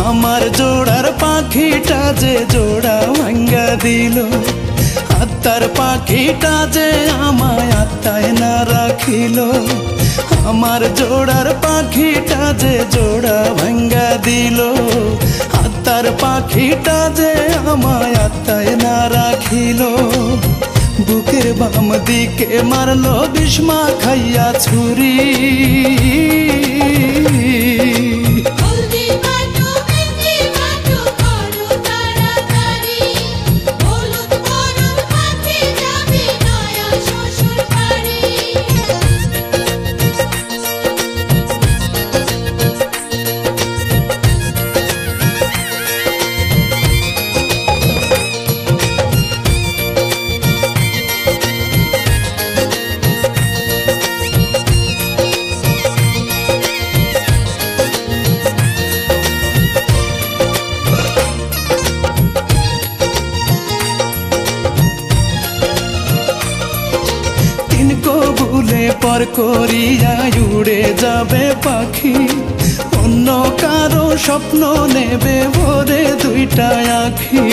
আমার জোড়ার পাখিটা যে জোড়া ভাঙ্গা দিল, আত্মার পাখিটা যে আমায় আত্মায় না রাখিল। আমার জোড়ার পাখিটা যে জোড়া ভাঙ্গা দিল, আত্মার পাখিটা যে আমায় আত্মায় না রাখিল। বুকের বাম দিকে মারলো বিষ্মা খাইয়া ছুরি, পর করিয়া উড়ে যাবে পাখি, অন্য কারো স্বপ্ন নেবে ভরে দুইটা আখি।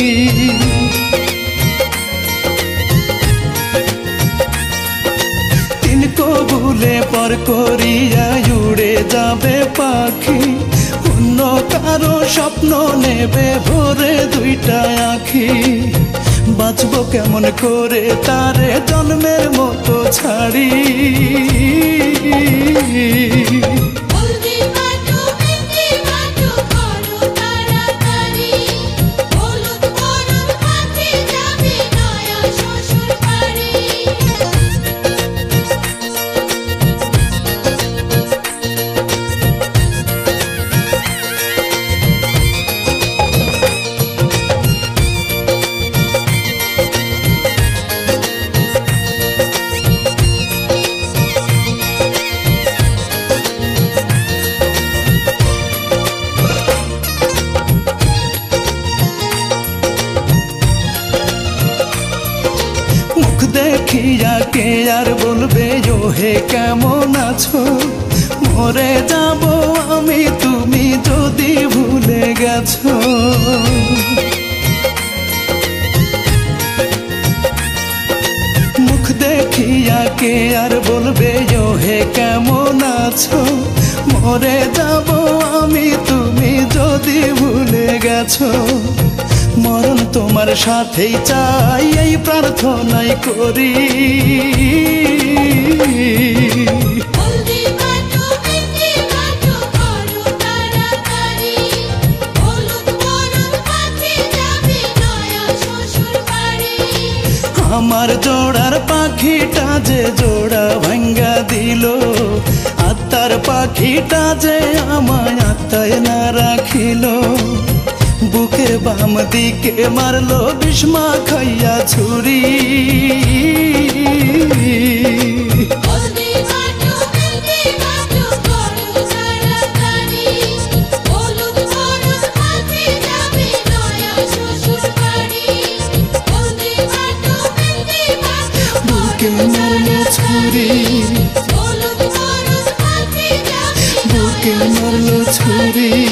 তিন কবুলে পর করিয়া উড়ে যাবে পাখি, অন্য কারো স্বপ্ন নেবে ভরে দুইটা আখি। বাঁচবো কেমন করে তারে জন্মের মতো ছাড়ি, দেখিয়া কে আর বলবে ও হে কেমন আছো, মরে যাব আমি তুমি যদি ভুলে গেছো। মুখ দেখিয়া কে আর বলবে ও হে কেমন আছো, মরে যাব আমি তুমি যদি ভুলে গেছো। মরণ তোমার সাথেই চাই এই প্রার্থনাই করি, আমার জোড়ার পাখিটা যে জোড়া ভাঙ্গা দিল, আত্মার পাখিটা যে আমায় আত্মায় না রাখিল। বুকের বাম দিকে মারলো বিষ্মা খাইয়া ছুরি, বুকে মারলো ছুরি, বুকে মারলো ছুরি।